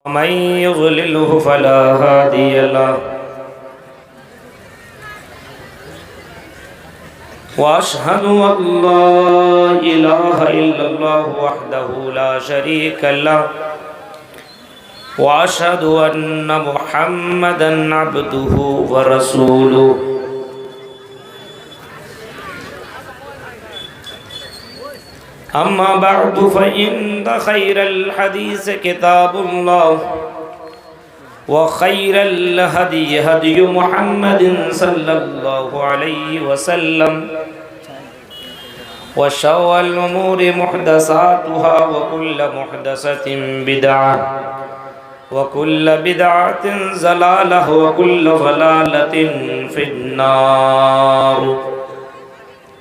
من يضلله فلا هادي له وأشهد أن لا إله إلا الله وحده لا شريك له وأشهد أن محمدا عبده ورسوله أما بعد فإن خير الحديث كتاب الله وخير الهدي هدي محمد صلى الله عليه وسلم وشر الأمور محدثاتها وكل محدثة بدعة وكل بدعة ضلالة وكل ضلالة في النار۔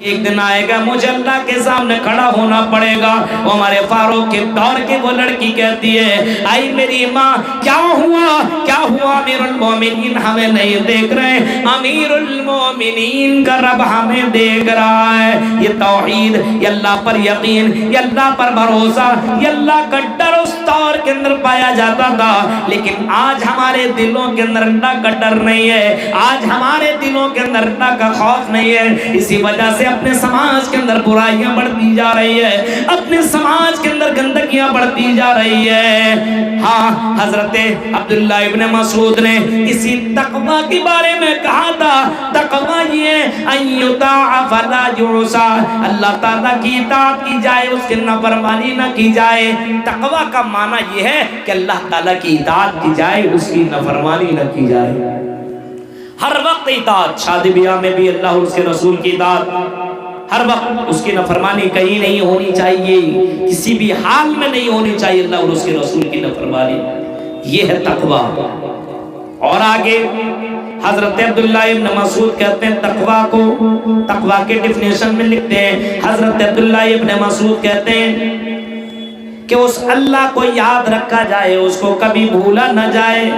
ایک دن آئے گا مجھے اللہ کے سامنے کھڑا ہونا پڑے گا۔ عمر فاروق کے دور کی وہ لڑکی کہتی ہے آئی میری ماں کیا ہوا امیر المومنین ہمیں نہیں دیکھ رہے، امیر المومنین کا رب ہمیں دیکھ رہا ہے۔ یہ توحید، یہ اللہ پر یقین، یہ اللہ پر بھروسہ، یہ اللہ کا ڈر اس دور کے اندر پایا جاتا تھا، لیکن آج ہمارے دلوں کے اندر اللہ کا ڈر نہیں ہے، آج ہمارے دلوں کے اندر اللہ کا خوف نہیں ہے۔ اسی وجہ سے اپنے سماج کے اندر برائیاں بڑھتی جا رہی ہے، اپنے سماج کے اندر گندگیاں بڑھتی جا رہی ہے۔ ہاں، حضرت عبداللہ ابن مسعود نے اسی تقوی کے بارے میں کہا تھا، تقوی یہ ان یطاع فلا یعصى، اللہ تعالیٰ کی اطاعت کی جائے، اس کی نافرمانی نہ کی جائے۔ تقوی کا معنی یہ ہے کہ اللہ تعالیٰ کی اطاعت کی جائے، اس کی نافرمانی نہ کی جائے۔ ہر وقت اطاعت، شادی بیاہ میں بھی اللہ اور اس کے رسول کی اطاعت، ہر وقت اس کی نافرمانی کہیں نہیں ہونی چاہیے، کسی بھی حال میں نہیں ہونی چاہیے اللہ اور اس کے رسول کی نافرمانی۔ یہ ہے تقوی۔ اور آگے حضرت عبداللہ ابن مسعود کہتے ہیں تقوی کے ڈیفینیشن میں لکھتے ہیں، حضرت عبداللہ ابن مسعود کہتے ہیں کہ اس اللہ کو یاد رکھا جائے، اس کو کبھی بھولا نہ جائے،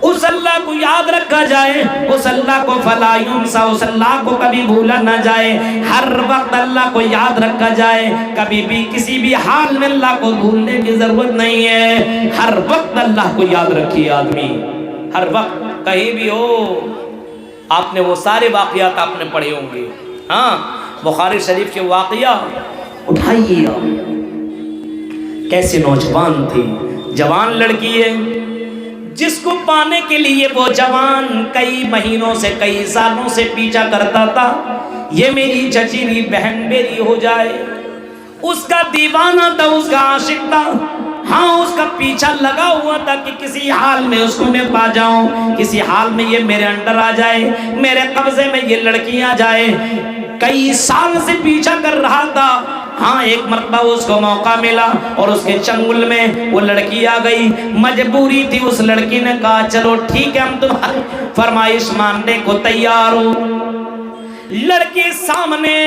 اس اللہ کو یاد رکھا جائے، اس اللہ کو فلا ینسا، اس اللہ کو کبھی بھولا نہ جائے، ہر وقت اللہ کو یاد رکھا جائے، کبھی بھی کسی بھی حال میں اللہ کو بھولنے کی ضرورت نہیں ہے، ہر وقت اللہ کو یاد رکھیے آدمی، ہر وقت کہیں بھی ہو۔ آپ نے وہ سارے واقعات آپ نے پڑھے ہوں گے، ہاں، بخاری شریف کے واقعہ اٹھائیے، کیسے نوجوان تھی، جوان لڑکی ہے، جس کو پانے کے لیے وہ جوان کئی مہینوں سے کئی سالوں سے پیچھا کرتا تھا، یہ میری چچیری بہن میری ہو جائے، اس کا دیوانہ تھا، اس کا عاشق تھا، ہاں اس کا پیچھا لگا ہوا تھا کہ کسی حال میں اس کو میں پا جاؤں، کسی حال میں یہ میرے انڈر آ جائے، میرے قبضے میں یہ لڑکی آ جائے، کئی سال سے پیچھا کر رہا تھا۔ ہاں، ایک مرتبہ اس کو موقع ملا اور اس کے چنگل میں وہ لڑکی آ گئی، مجبوری تھی، اس لڑکی نے کہا چلو ٹھیک ہے ہم تمہاری فرمائش ماننے کو تیار ہوں۔ لڑکی سامنے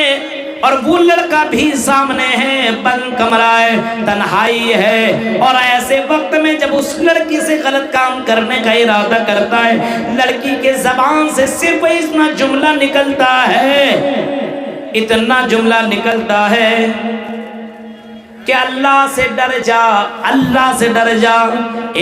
اور وہ لڑکا بھی سامنے ہے، بند کمرہ ہے، تنہائی ہے، اور ایسے وقت میں جب اس لڑکی سے غلط کام کرنے کا ارادہ کرتا ہے، لڑکی کے زبان سے صرف اتنا جملہ نکلتا ہے، اتنا جملہ نکلتا ہے کہ اللہ سے ڈر جا، اللہ سے ڈر جا،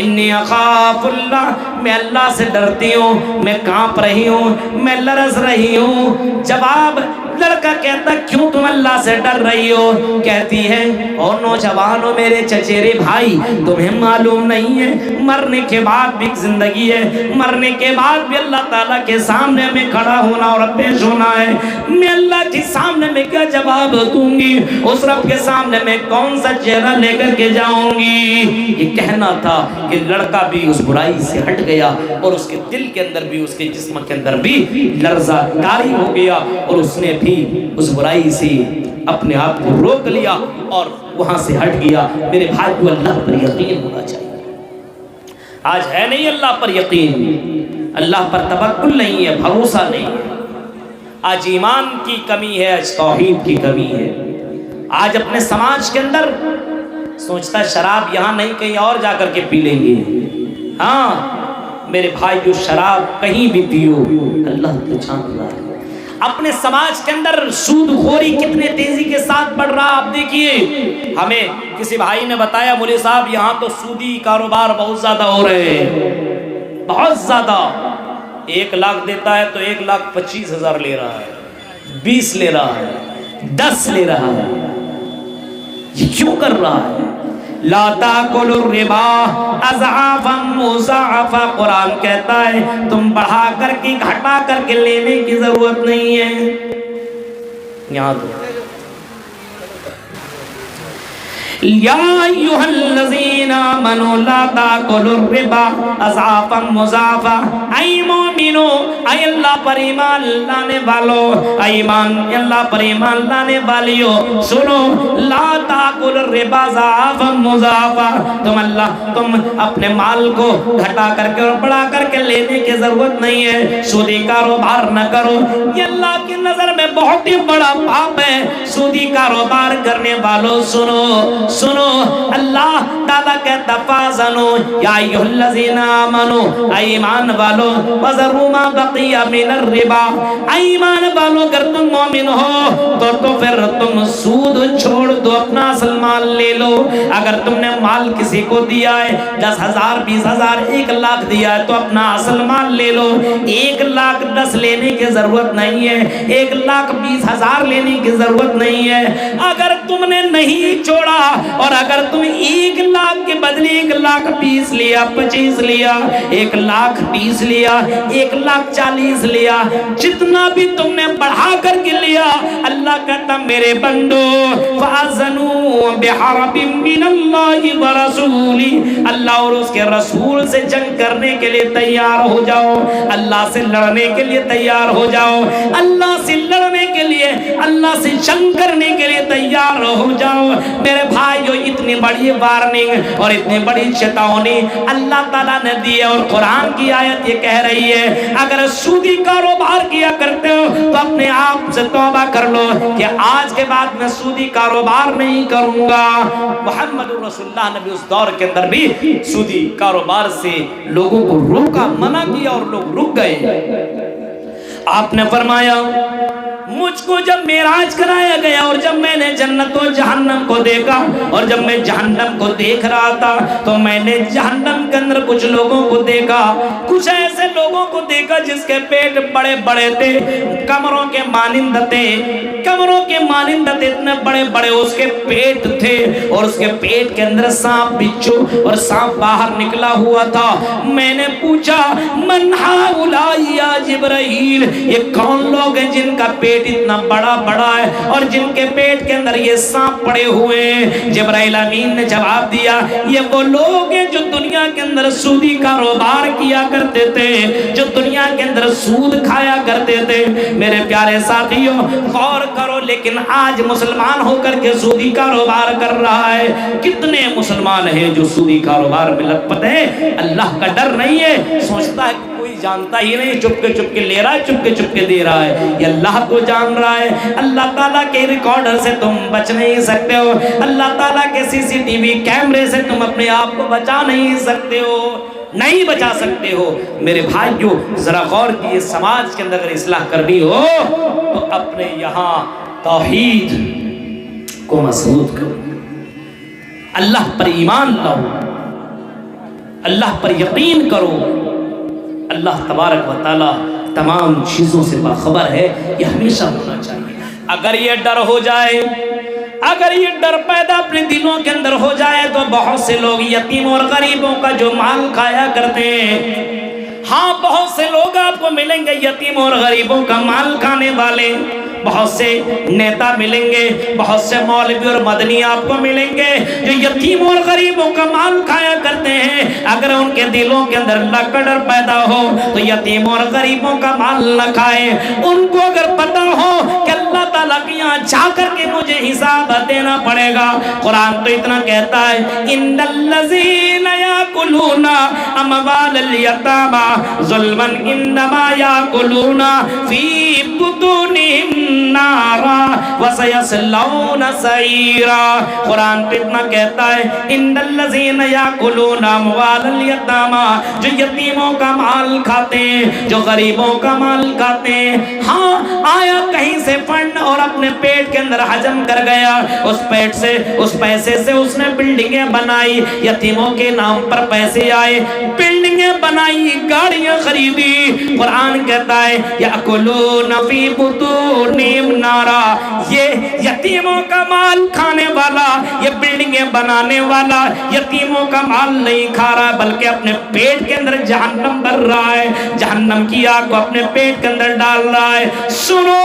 انی اخاف اللہ، میں اللہ سے ڈرتی ہوں، میں کانپ رہی ہوں، میں لرز رہی ہوں۔ جواب لڑکا کہتا کیوں تم اللہ سے ڈر رہی ہو؟ کہتی ہے او نوجوانوں میرے چچیرے بھائی، تمہیں معلوم نہیں ہے مرنے کے بعد بھی زندگی ہے، مرنے کے بعد بھی اللہ تعالیٰ کے سامنے میں کھڑا ہونا اور پیش ہونا ہے، میں اللہ کے سامنے میں کیا جواب دوں گی، اس رب کے سامنے میں کون سا چہرہ لے کر کے جاؤں گی؟ یہ کہنا تھا کہ لڑکا بھی اس برائی سے ہٹ گیا اور اس کے دل کے اندر بھی، اس کے جسم کے اندر بھی لرزہ طاری ہو گیا، اور اس نے بھی اس برائی سے اپنے آپ کو روک لیا اور وہاں سے ہٹ گیا۔ میرے بھائی کو اللہ پر یقین ہونا چاہیے۔ آج ہے نہیں اللہ پر یقین، اللہ پر توکل نہیں ہے، بھروسہ نہیں ہے، آج ایمان کی کمی ہے، آج توحید کی کمی ہے۔ آج اپنے سماج کے اندر سوچتا ہے شراب یہاں نہیں کہیں اور جا کر کے پی لیں گے۔ ہاں میرے بھائی، جو شراب کہیں بھی پیو اللہ تو جان رہا ہے، اپنے سماج کے اندر سود خوری کتنے تیزی کے ساتھ بڑھ رہا آپ دیکھیے. ہمیں کسی بھائی نے بتایا مولوی صاحب یہاں تو سودی کاروبار بہت زیادہ ہو رہے ہیں, بہت زیادہ. 1 لاکھ دیتا ہے تو 1,25,000 لے رہا ہے, 20 لے رہا ہے, 10 لے رہا ہے. یہ کیوں کر رہا ہے؟ لا تاکلوا الربا اضعافا مضاعفا. قرآن کہتا ہے تم بڑھا کر کے گھٹا کر کے لینے کی ضرورت نہیں ہے. یہاں تو یا ایھا الذین آمنوا لا تاکلوا الربا اضعافا مضاعفا. اے مومنو, اے اللہ پر ایمان لانے والو, ایمان اللہ پر ایمان لانے والیو سنو, لا تاکلوا الربا اضعافا مضاعفا. تم اپنے مال کو گھٹا کر کے اور بڑھا کر کے لینے کی ضرورت نہیں ہے. سودی کاروبار نہ کرو, یہ اللہ کی نظر میں بہت ہی بڑا پاپ ہے. سودی کاروبار کرنے والوں سنو, اللہ تعالیٰ کہتا فازنو یا ایھا الذین آمنوا, ایمان والو, وذروا ما بقی من الربا. ایمان والو اگر تم مومن ہو تو پھر تم سود چھوڑ دو, اپنا اصل مال لے لو. اگر تم نے مال کسی کو دیا ہے 10,000 20,000 1 لاکھ دیا ہے تو اپنا اصل مال لے لو. 1,10,000 لینے کی ضرورت نہیں ہے, 1,20,000 لینے کی ضرورت نہیں ہے. اگر تم نے نہیں چھوڑا اور اگر تم 1 لاکھ کے بدلے 1,20,000 لیا, 25 لیا, 1,30,000 لیا, 1,40,000 لیا, جتنا بھی تم نے بڑھا کر کے لیا, اللہ کہتا میرے بندو فَأَذَنُوا بِحَرْبٍ مِّنَ اللَّهِ وَرَسُولِهِ. اللہ اور اس کے رسول سے جنگ کرنے کے لیے تیار ہو جاؤ, اللہ سے لڑنے کے لیے تیار ہو جاؤ, اللہ سے لڑنے کے لیے, اللہ سے جنگ کرنے کے لیے تیار ہو جاؤ. میرے بھائیو, اتنی بڑی وارننگ اور اتنی بڑی چیتونی اللہ تعالیٰ نے دی ہے, اور قرآن کی آیت یہ کہہ رہی ہے اگر سودی کاروبار کیا کرتے ہو تو اپنے آپ سے توبہ کر لو کہ آج کے بعد میں سودی کاروبار نہیں کروں گا. محمد رسول اللہ نے بھی اس دور کے اندر بھی سودی کاروبار سے لوگوں کو روکا, منع کیا, اور لوگ رک گئے. آپ نے فرمایا مجھ کو جب معراج کرایا گیا اور جب میں نے جنت و جہنم کو دیکھا, اور جب میں جہنم کو دیکھ رہا تھا تو میں نے جہنم کے اندر کچھ لوگوں کو دیکھا, کچھ ایسے لوگوں کو دیکھا جس کے پیٹ بڑے بڑے تھے, کمروں کے مانند تھے, کمروں کے مانند تھے, اتنے بڑے بڑے اس کے پیٹ تھے, اور اس کے پیٹ کے اندر سانپ بچھو اور سانپ باہر نکلا ہوا تھا. میں نے پوچھا من ہؤلاء یا جبرائیل, یہ کون لوگ ہیں جن کا پیٹ اتنا بڑا بڑا ہے اور جن کے پیٹ کے اندر یہ سانپ پڑے ہوئے ہیں؟ جبرائیل امین نے جواب دیا یہ وہ لوگ ہیں جو دنیا کے اندر سودی کاروبار کیا کرتے تھے, جو دنیا کے اندر سود کھایا کرتے تھے. میرے پیارے ساتھیوں غور کرو, لیکن آج مسلمان ہو کر کے سودی کاروبار کر رہا ہے. کتنے مسلمان ہیں جو سودی کاروبار میں لت پت ہے, اللہ کا ڈر نہیں ہے, سوچتا ہے کوئی جانتا ہی نہیں, چپ کے لے رہا ہے, چپ کے دے رہا ہے. یہ اللہ کو جان رہا ہے. اللہ تعالیٰ کے ریکارڈر سے تم بچ نہیں سکتے ہو, اللہ تعالیٰ کے CCTV کیمرے سے تم اپنے آپ کو بچا نہیں سکتے ہو, نہیں بچا سکتے ہو. میرے بھائیو ذرا غور کیے, سماج کے اندر اگر اصلاح کرنی ہو تو اپنے یہاں توحید کو مضبوط کرو, اللہ پر ایمان لاؤ, اللہ پر یقین کرو. اللہ تبارک و تعالی تمام چیزوں سے باخبر ہے, یہ ہمیشہ ہونا چاہیے. اگر یہ ڈر ہو جائے, اگر یہ ڈر پیدا اپنے دلوں کے اندر ہو جائے تو بہت سے لوگ یتیم اور غریبوں کا جو مال کھایا کرتے ہیں, ہاں بہت سے لوگ آپ کو ملیں گے یتیم اور غریبوں کا مال کھانے والے, بہت سے نیتا ملیں گے, بہت سے مولوی اور مدنی آپ کو ملیں گے جو یتیم اور غریبوں کا مال کھایا کرتے ہیں. اگر ان کے دلوں کے اندر اللہ کا ڈر پیدا ہو تو یتیم اور غریبوں کا مال نہ کھائے. ان کو اگر پتہ ہو کہ اللہ تعالیٰ کے یہاں جا کر کے مجھے حساب دینا پڑے گا, قرآن تو اتنا کہتا ہے ان الذین یاکلون یاکلون اموال الیتامی ظلما انما یاکلون فی بطونہم نارا وسیصلون سعیرا۔ قرآن پہ اتنا کہتا ہے ان الذین یاکلون اموال الیتامی، جو یتیموں کا مال کھاتے ہیں، جو غریبوں کا مال کھاتے ہیں۔ ہاں آیا کہیں سے فنڈ اور اپنے پیٹ کے اندر حجم کر گیا، اس پیٹ سے اس پیسے سے اس نے بلڈنگیں بنائی، یتیموں کے نام پر پیسے آئے، بلڈنگیں بنائی، گاڑیاں خریدی۔ قرآن کہتا ہے یاکلون فی بطونہم نارا، یہ یتیموں کا مال کھانے والا، یہ بلڈنگیں بنانے والا یتیموں کا مال نہیں کھا رہا بلکہ اپنے پیٹ کے اندر جہنم بھر رہا ہے، جہنم کی آگ کو اپنے پیٹ کے اندر ڈال رہا ہے۔ سنو،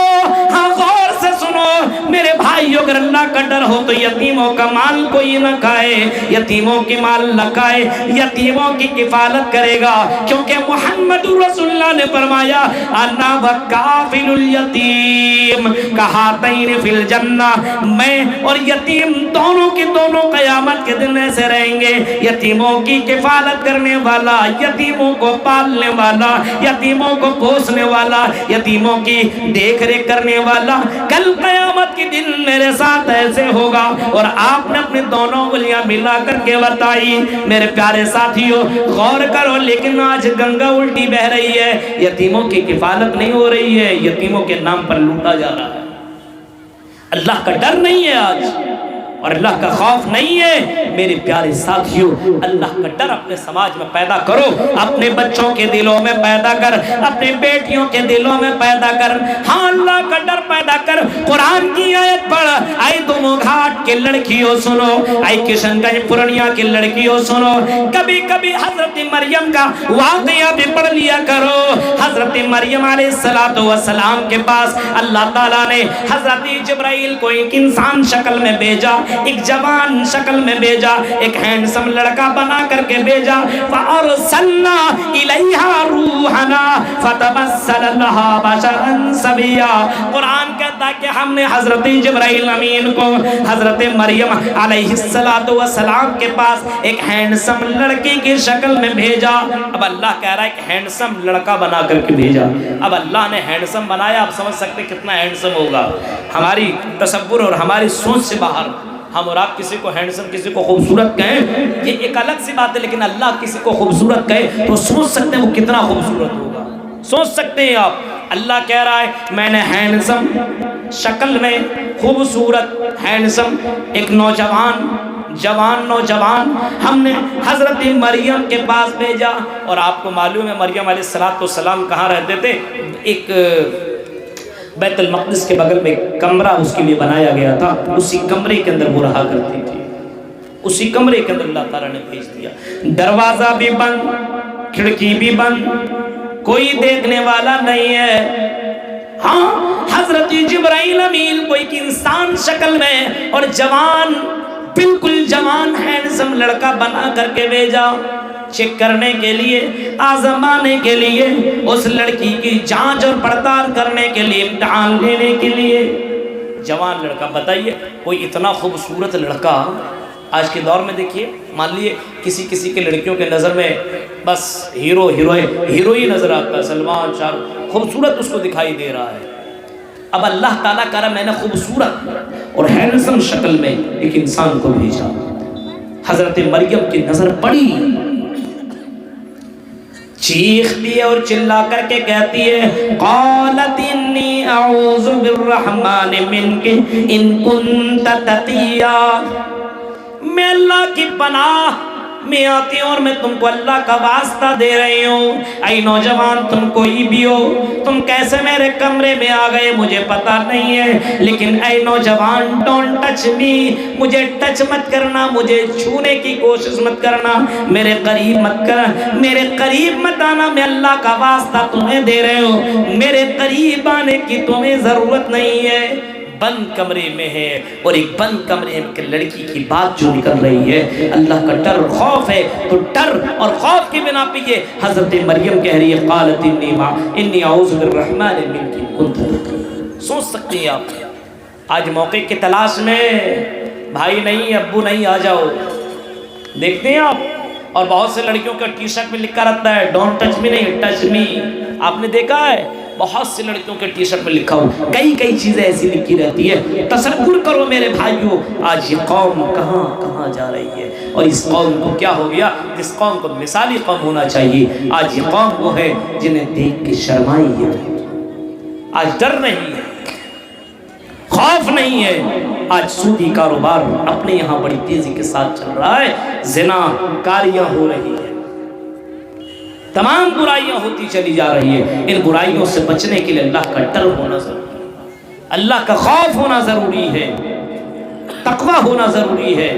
ہاں غور سے سنو میرے بھائیو، اگر اللہ کا ڈر ہو تو یتیموں کا مال کوئی نہ کھائے، یتیموں کی مال نہ کھائے، یتیموں کی کفالت کرے گا، کیونکہ محمد رسول اللہ نے فرمایا انا وکافل الیتیم کہاتین فی الجنہ، میں اور یتیم دونوں کے دونوں قیامت کے دن ایسے رہیں گے۔ یتیموں کی کفالت کرنے والا، یتیموں کو پالنے والا، یتیموں کو پوسنے والا، یتیموں کی دیکھ ریکھ کرنے والا، کل قیامت کے دن میرے ساتھ ایسے ہوگا۔ اور آپ نے اپنی دونوں انگلیاں ملا کر کے بتائی۔ میرے پیارے ساتھیوں غور کرو، لیکن آج گنگا الٹی بہ رہی ہے، یتیموں کی کفالت نہیں ہو رہی ہے، یتیموں کے نام پر لوٹا جا رہا ہے۔ اللہ کا ڈر نہیں ہے آج، اور اللہ کا خوف نہیں ہے۔ میرے پیارے ساتھیوں، اللہ کا ڈر اپنے سماج میں پیدا کرو، اپنے بچوں کے دلوں میں پیدا کر، اپنے بیٹیوں کے دلوں میں پیدا کر۔ ہاں اللہ کا ڈر پیدا کر۔ قرآن کی آیت پڑھ، اے دمو گھاٹ کے لڑکیوں سنو، اے کشن گنج پورنیا کی لڑکیوں سنو، کبھی کبھی حضرت مریم کا واقعہ بھی پڑھ لیا کرو۔ حضرت مریم علیہ السلام کے پاس اللہ تعالیٰ نے حضرت جبرائیل کو ایک انسان شکل میں بھیجا، ایک جوان شکل میں بھیجا، ایک ہینڈسم لڑکا بنا کر کے بھیجا۔ فَأَرْسَلْنَا إِلَيْهَا رُوحَنَا فَتَمَثَّلَ لَهَا بَشَرًا سَوِيًّا۔ قرآن کہتا ہے کہ ہم نے حضرت جبرائیل امین کو حضرت مریم علیہ السلام کے پاس ایک ہینڈسم لڑکی کی شکل میں بھیجا۔ اب اللہ کہہ رہا ہے کہ ہینڈسم لڑکا بنا کر کے بھیجا۔ اب اللہ نے ہینڈسم بنایا، آپ سمجھ سکتے کتنا ہینڈسم ہوگا، ہماری تصور اور ہماری سوچ سے باہر۔ ہم اور آپ کسی کو ہینڈسم، کسی کو خوبصورت کہیں، یہ ایک الگ سی بات ہے، لیکن اللہ کسی کو خوبصورت کہے تو سوچ سکتے ہیں وہ کتنا خوبصورت ہوگا، سوچ سکتے ہیں آپ۔ اللہ کہہ رہا ہے میں نے ہینڈسم شکل میں خوبصورت ہینڈسم ایک نوجوان ہم نے حضرت مریم کے پاس بھیجا۔ اور آپ کو معلوم ہے مریم علیہ السلام کہاں رہتے تھے؟ ایک بیت المقدس کے بغل میں ایک کمرہ اس کے لیے بنایا گیا تھا، اسی کمرے کے اندر وہ رہا کرتی تھی، اسی کمرے کے اندر اللہ تعالیٰ نے بھیج دیا۔ دروازہ بھی بند، کھڑکی بھی بند، کوئی دیکھنے والا نہیں ہے۔ ہاں حضرت جبرائیل امین کو ایک انسان شکل میں اور جوان، بالکل جوان ہینڈسم لڑکا بنا کر کے بھیجا، چیک کرنے کے لیے، آزمانے کے لیے، اس لڑکی کی جانچ اور پڑتال کرنے کے لیے، امتحان لینے کے لیے۔ جوان لڑکا، بتائیے کوئی اتنا خوبصورت لڑکا آج کے دور میں دیکھیے، مان لیے کسی کے لڑکیوں کے نظر میں بس ہیرو ہی نظر آتا ہے، سلمان شاہ رخ، خوبصورت اس کو دکھائی دے رہا ہے۔ اب اللہ تعالیٰ کہہ رہا میں نے خوبصورت اور ہینڈسم شکل میں ایک انسان کو بھیجا۔ حضرت مریم کی نظر پڑی، چیختی ہے اور چلا کر کے کہتی ہے قالت انی اعوذ بالرحمن منک ان کنت تقیا، میں اللہ کی پناہ میں آتی ہوں اور میں تم کو اللہ کا واسطہ دے رہی ہوں۔ اے نوجوان تم کوئی بھی ہو، تم کیسے میرے کمرے میں آ گئے مجھے پتا نہیں ہے، لیکن اے نوجوان ڈونٹ ٹچ می، مجھے ٹچ مت کرنا، مجھے چھونے کی کوشش مت کرنا، میرے قریب مت کرنا، میرے قریب مت آنا، میں اللہ کا واسطہ تمہیں دے رہے ہوں، میرے قریب آنے کی تمہیں ضرورت نہیں ہے۔ بند کمرے میں ہے اور ایک بند کمرے میں لڑکی کی بات جو نکل رہی ہے، اللہ کا ڈر اور خوف ہے، تو ڈر اور خوف کی بنا پہ یہ حضرت مریم کہہ رہی ہے قالت انی اعوذ بالرحمن منک ان کنت تقیا۔ سوچ سکتے ہیں آپ آج موقع کی تلاش میں بھائی نہیں ابو نہیں، آ جاؤ، دیکھتے ہیں آپ اور بہت سے لڑکیوں کا ٹی شرٹ میں لکھا رہتا ہے ڈونٹ ٹچ می، نہیں ٹچ می. آپ نے دیکھا ہے بہت سے لڑکیوں کے ٹی شرٹ میں لکھا ہو، کئی چیزیں ایسی لکھی رہتی ہے. تصور کرو میرے بھائیوں آج یہ قوم کہاں کہاں جا رہی ہے، اور اس قوم کو کیا ہو گیا جس قوم کو مثالی قوم ہونا چاہیے. آج یہ قوم وہ ہے جنہیں دیکھ کے شرمائی ہے. آج ڈر نہیں ہے، خوف نہیں ہے. آج سودی کاروبار اپنے یہاں بڑی تیزی کے ساتھ چل رہا ہے، زنا کاریاں ہو رہی ہیں، تمام برائیاں ہوتی چلی جا رہی ہے. ان برائیوں سے بچنے کے لیے اللہ کا ڈر ہونا ضروری ہے، اللہ کا خوف ہونا ضروری ہے، تقوی ہونا ضروری ہے.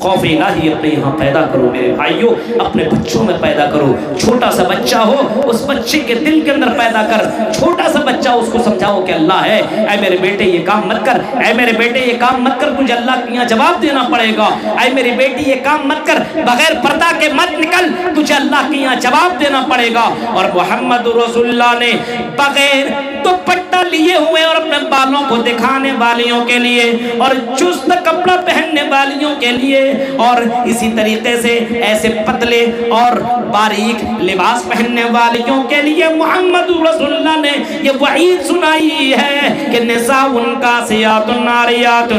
خوف الہی اپنے یہاں پیدا کرو میرے بھائیوں، اپنے بچوں میں پیدا کرو. چھوٹا سا بچہ ہو اس بچے کے دل کے اندر پیدا کر. چھوٹا سا بچہ اس کو سمجھاؤ کہ اللہ ہے، اے میرے بیٹے یہ کام مت کر، اے میرے بیٹے یہ کام مت کر، تجھے اللہ کے یہاں جواب دینا پڑے گا. اے میری بیٹی یہ کام مت کر، بغیر پردہ کے مت نکل، تجھے اللہ کے یہاں جواب دینا پڑے گا. اور محمد رسول اللہ نے بغیر دوپٹہ لیے ہوئے اور اپنے بالوں کو دکھانے والیوں کے لیے اور چست کپڑا پہننے والیوں کے لیے اور اسی طریقے سے ایسے پتلے اور باریک لباس پہننے والیوں کے لیے محمد رسول اللہ نے یہ وعید سنائی ہے کہ نساء کاسیات عاریات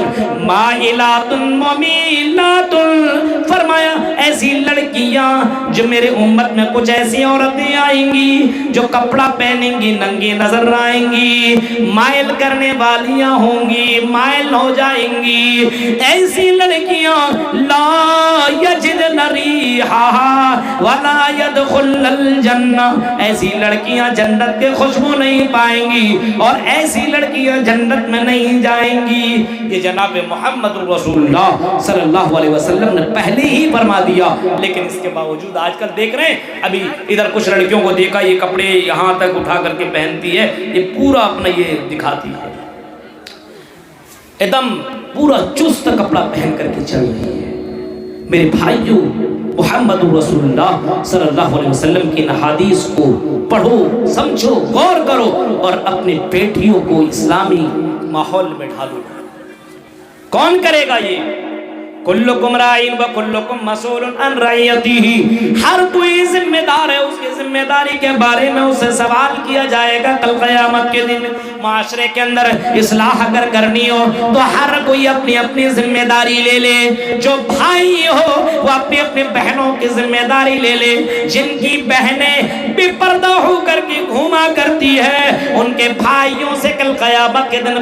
مائلات ممیلات. فرمایا ایسی لڑکیاں جو میرے امت میں کچھ ایسی عورتیں آئیں گی جو کپڑا پہنیں گی ننگی نظر آئیں گی، مائل کرنے والیاں ہوں گی، مائل ہو جائیں گی. ایسی لڑکیاں لا یجدن ریحہا ولا يدخلن الجنہ، ایسی لڑکیاں جنت کے خوشبو نہیں پائیں گی اور ایسی لڑکیاں جنت میں نہیں جائیں گی. یہ جناب محمد رسول اللہ صلی اللہ علیہ وسلم نے پہلے ہی فرما دیا. لیکن اس کے باوجود آج کل دیکھ رہے ہیں، ابھی ادھر کچھ لڑکیوں کو دیکھا یہ کپڑے یہاں تک اٹھا کر کے پہنتی ہے، یہ پورا اپنا یہ دکھاتی ہے، ایک دم پورا چست کپڑا پہن کر کے چل رہی ہے. میرے بھائیوں محمد رسول اللہ صلی اللہ علیہ وسلم کی حدیث کو پڑھو، سمجھو، غور کرو اور اپنی بیٹیوں کو اسلامی ماحول میں ڈھالو. کون کرے گا یہ؟ کلکم رائن و کلکم مسئول عن رعیتہ، ہر کوئی ذمہ دار ہے، اس کی ذمہ داری کے بارے میں اسے سوال کیا جائے گا کل قیامت کے دن. معاشرے کے اندر اصلاح اگر کرنی ہو تو ہر کوئی اپنی اپنی ذمہ داری لے لے. جو بھائی ہو وہ اپنی اپنی بہنوں کی ذمہ داری لے لے. جن کی بہنیں بے پردہ ہو کر کے گھوما کرتی ہے ان کے بھائیوں سے کل قیامت کے دن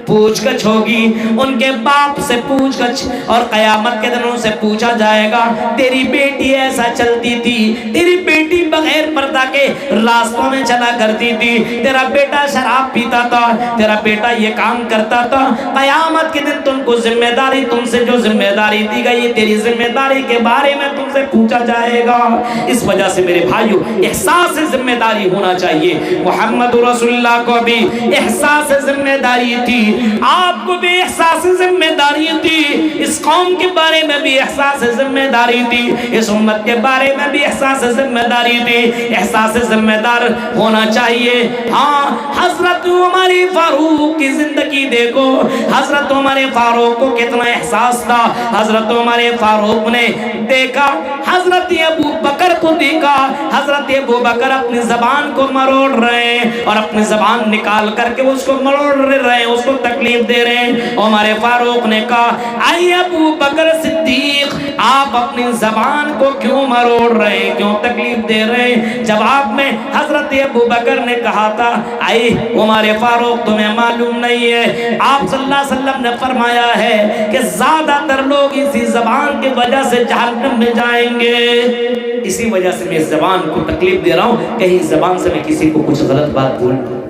پوچھ گچھ ہوگی، ان کے باپ سے پوچھ گچھ، اور قیامت کے دن ان سے پوچھا جائے گا تیری بیٹی ایسا چلتی تھی، تیری بیٹی بغیر پردہ کے راستوں میں چلا کرتی تھی، تیرا بیٹا شراب پیتا تھا، تیرا بیٹا یہ کام کرتا تھا. قیامت کے دن تم کو ذمہ داری، تم سے جو ذمہ داری دی گئی تیری ذمہ داری کے بارے میں تم سے پوچھا جائے گا. اس وجہ سے میرے بھائیوں احساس ذمہ داری ہونا چاہیے. محمد رسول اللہ کو بھی احساس ذمہ داری تھی، آپ کو بھی احساس ذمہ داری تھی، اس قوم کے بارے میں بھی احساس ذمہ داری تھی، اس امت کے بارے میں بھی احساس ذمہ داری تھی. احساس ذمہ دار ہونا چاہیے. ہاں حضرت عمر فاروق کی زندگی دیکھو، حضرت عمر فاروق کو کتنا احساس تھا. حضرت عمر فاروق نے دیکھا حضرت ابو بکر کو دیکھا، حضرت ابو بکر اپنی زبان کو مروڑ رہے ہیں اور اپنی زبان نکال کر کے اس کو مروڑ رہے ہیں، اس کو تکلیف دے رہے ہیں. عمر فاروق نے کہا اے ابو بکر صدیق آپ اپنی زبان کو کیوں مروڑ رہے ہیں، کیوں تکلیف دے رہے ہیں؟ جواب میں حضرت ابو بکر نے کہا تھا اے عمر فاروق تمہیں معلوم نہیں ہے آپ صلی اللہ علیہ وسلم نے فرمایا ہے کہ زیادہ تر لوگ اسی زبان کی وجہ سے جہنم میں جائیں گے. اسی وجہ سے میں اس زبان کو تکلیف دے رہا ہوں، کہیں زبان سے میں کسی کو کچھ غلط بات بول دوں.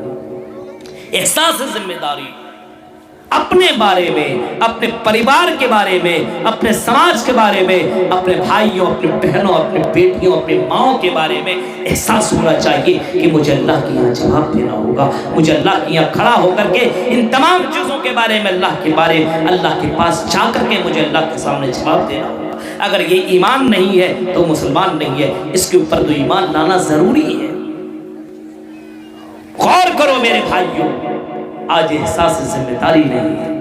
احساس ذمہ داری اپنے بارے میں، اپنے پریوار کے بارے میں، اپنے سماج کے بارے میں، اپنے بھائیوں، اپنے بہنوں، اپنے بیٹیوں، اپنے ماؤں کے بارے میں احساس ہونا چاہیے کہ مجھے اللہ کے یہاں جواب دینا ہوگا. مجھے اللہ کے یہاں کھڑا ہو کر کے ان تمام چیزوں کے بارے میں اللہ کے پاس جا کر کے مجھے اللہ کے سامنے جواب دینا ہوگا. اگر یہ ایمان نہیں ہے تو مسلمان نہیں ہے. اس کے اوپر تو ایمان لانا ضروری ہے. غور کرو میرے بھائیوں، آج احساس ذمہ داری نہیں ہے،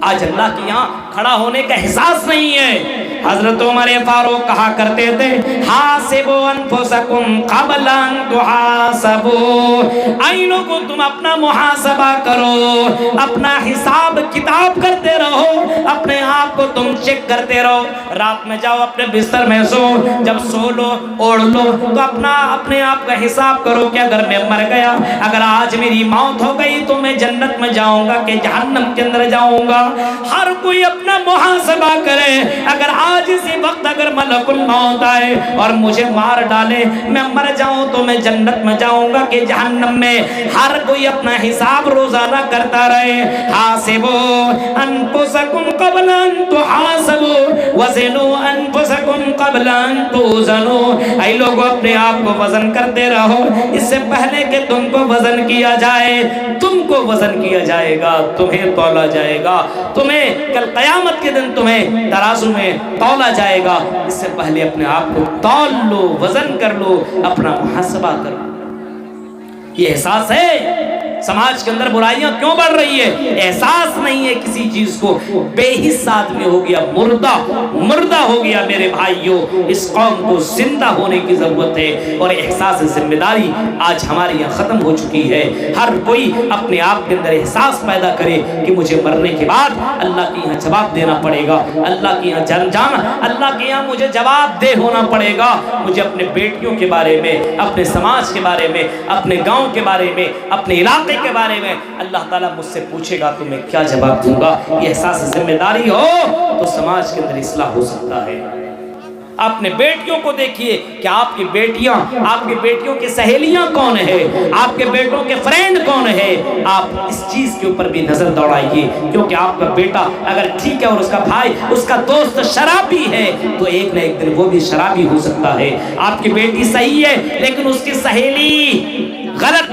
آج اللہ کے یہاں کھڑا ہونے کا احساس نہیں ہے. حضرت عمر فاروق کہا کرتے تھے حاسبوا انفسکم قبل ان تحاسبوا، اے لوگو تم اپنا محاسبہ کرو، اپنا حساب کتاب کرتے رہو، اپنے آپ کو تم چیک کرتے رہو۔ رات میں جاؤ اپنے بستر میں سو، جب سو لو اوڑھ لو تو اپنے آپ کا حساب کرو کہ اگر میں مر گیا، اگر آج میری موت ہو گئی تو میں جنت میں جاؤں گا کہ جہنم کے اندر جاؤں گا۔ ہر کوئی اپنا محاسبہ کرے، اگر آج اسی وقت اگر ملک الموت آئے اور مجھے مار ڈالے، میں مر جاؤں تو میں جنت میں جاؤں گا کہ جہنم میں۔ ہر کوئی اپنا حساب روزانہ کرتا رہے۔ حاسبوا انفسکم قبل ان تحاسبوا وزنوا انفسکم قبل ان توزنوا، اے لوگوں اپنے آپ کو وزن کرتے رہو، اس سے پہلے کہ تم کو وزن کیا جائے۔ تم کو وزن کیا جائے گا، تمہیں تولا جائے گا، تمہیں کل قیامت کے دن تمہیں ترازو میں تولا جائے گا۔ اس سے پہلے اپنے آپ کو تول لو، وزن کر لو، اپنا محاسبہ کرو۔ یہ احساس ہے سماج کے اندر برائیاں کیوں بڑھ رہی ہے؟ احساس نہیں ہے کسی چیز کو، بے حص آدمی ہو گیا، مردہ ہو گیا۔ میرے بھائیوں، اس قوم کو زندہ ہونے کی ضرورت ہے، اور احساس ذمہ داری آج ہمارے یہاں ختم ہو چکی ہے۔ ہر کوئی اپنے آپ کے اندر احساس پیدا کرے کہ مجھے مرنے کے بعد اللہ کے یہاں جواب دینا پڑے گا، اللہ کے یہاں جانا، اللہ کے یہاں مجھے جواب دہ ہونا پڑے گا۔ مجھے اپنے بیٹیوں کے بارے میں، اپنے سماج کے بارے میں، اپنے گاؤں کے بارے میں، اپنے علاقے کے بارے میں اللہ تعالیٰ مجھ سے پوچھے گا تو میں کیا جواب دوں گا۔ یہ احساس ذمہ داری ہو تو سماج کے اندر اصلاح ہو سکتا ہے۔ اپنے بیٹیوں کو دیکھیے کہ آپ کی بیٹیاں، آپ کی بیٹیوں کی سہیلیاں کون ہیں، آپ کے بیٹوں کے فرینڈ کون ہیں۔ آپ اس چیز کے اوپر بھی نظر دوڑائیے، کیونکہ آپ کا بیٹا اگر ٹھیک ہے اور اس کا بھائی، اس کا دوست شرابی ہے تو ایک نہ ایک دن وہ بھی شرابی ہو سکتا ہے۔ آپ کی بیٹی صحیح ہے لیکن اس کی سہیلی غلط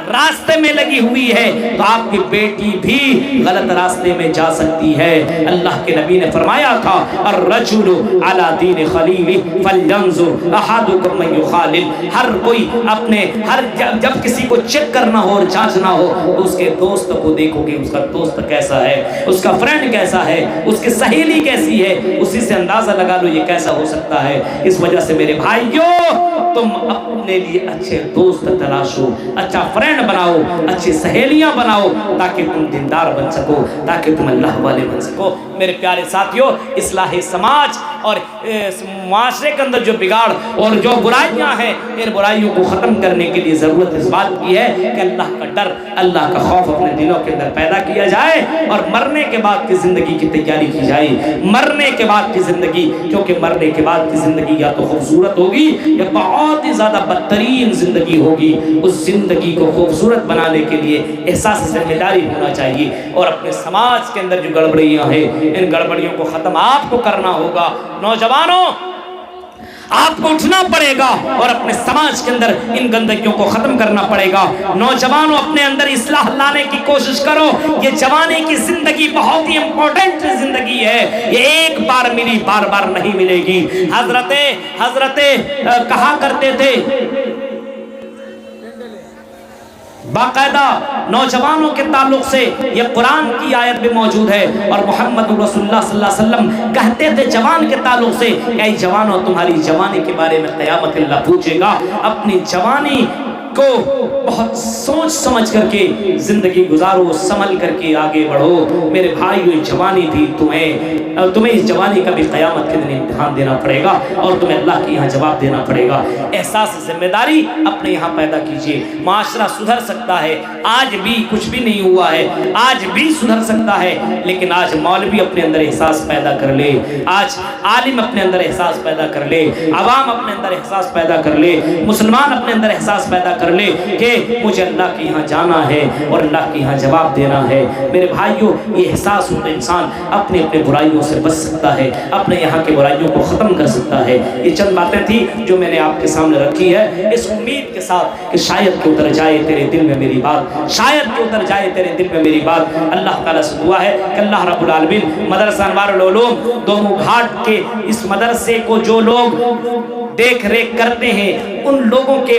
راستے میں لگی ہوئی ہے تو آپ کی بیٹی بھی غلط راستے میں جا سکتی ہے۔ اللہ کے نبی نے فرمایا تھا الرجل علی دین خلیلہ فلینظر احدکم من یخالل، ہر کوئی اپنے جب کسی کو چیک کرنا ہو اور جانچنا ہو تو اس کے دوست کو دیکھو کہ اس کا دوست کیسا ہے، اس کا فرینڈ کیسا ہے، اس کی سہیلی کیسی ہے، اسی سے اندازہ لگا لو یہ کیسا ہو سکتا ہے۔ اس وجہ سے میرے بھائیوں، تم اپنے لیے اچھے دوست تلاشو، اچھا فرینڈ بناؤ، اچھی سہیلیاں بناؤ، تاکہ تم دیندار بن سکو، تاکہ تم اللہ والے بن سکو۔ میرے پیارے ساتھیوں، اصلاح سماج اور معاشرے کے اندر جو بگاڑ اور جو برائیاں ہیں، ان برائیوں کو ختم کرنے کے لیے ضرورت اس بات کی ہے کہ اللہ کا ڈر، اللہ کا خوف اپنے دلوں کے اندر پیدا کیا جائے، اور مرنے کے بعد کی زندگی کی تیاری کی جائے۔ مرنے کے بعد کی زندگی، کیونکہ مرنے کے بعد کی زندگی یا تو خوبصورت ہوگی یا بہت ہی زیادہ بدترین زندگی ہوگی۔ اس زندگی کو خوبصورت بنانے کے لیے احساس ذمہ داری ہونا چاہیے، اور اپنے سماج کے اندر جو گڑبڑیاں ہیں ان گڑبڑیوں کو ختم آپ کو کرنا ہوگا۔ نوجوانوں، آپ کو اٹھنا پڑے گا اور اپنے سماج کے اندر ان گندگیوں کو ختم کرنا پڑے گا۔ نوجوانوں، اپنے اندر اصلاح لانے کی کوشش کرو۔ یہ جوانی کی زندگی بہت ہی امپورٹنٹ زندگی ہے، یہ ایک بار ملی، بار بار نہیں ملے گی۔ حضرت کہا کرتے تھے، باقاعدہ نوجوانوں کے تعلق سے یہ قرآن کی آیت بھی موجود ہے، اور محمد رسول اللہ صلی اللہ علیہ وسلم کہتے تھے جوان کے تعلق سے، اے جوانوں، تمہاری جوانی کے بارے میں قیامت اللہ پوچھے گا۔ اپنی جوانی کو بہت سوچ سمجھ کر کے زندگی گزارو، سنبھل کر کے آگے بڑھو۔ میرے بھائی، جوانی بھی تمہیں اس جوانی کا بھی قیامت کے دن امتحان دینا پڑے گا، اور تمہیں اللہ کے یہاں جواب دینا پڑے گا۔ احساس ذمہ داری اپنے یہاں پیدا کیجئے۔ معاشرہ سدھر سکتا ہے، آج بھی کچھ بھی نہیں ہوا ہے، آج بھی سدھر سکتا ہے، لیکن آج مولوی اپنے اندر احساس پیدا کر لے، آج عالم اپنے اندر احساس پیدا کر لے، عوام اپنے اندر احساس پیدا کر لے، مسلمان اپنے اندر احساس پیدا کر لے کہ مجھے اللہ کے یہاں جانا ہے اور اللہ کے یہاں جواب دینا ہے۔ میرے بھائیوں، یہ احساس ہو تو انسان اپنے برائیوں سے بچ سکتا ہے، اپنے یہاں کے برائیوں کو ختم کر سکتا ہے۔ یہ چند باتیں تھی جو میں نے آپ کے سامنے رکھی ہے، اس امید کے ساتھ کہ شاید کہ اتر جائے تیرے دل میں میری بات، شاید کہ اتر جائے تیرے دل میں میری بات۔ اللہ تعالیٰ سے دعا ہے کہ اللہ رب العالمین مدرسہ انوار العلوم دومو گھاٹ کے اس مدرسے کو جو لوگ دیکھ ریکھ کرتے ہیں، ان لوگوں کے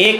1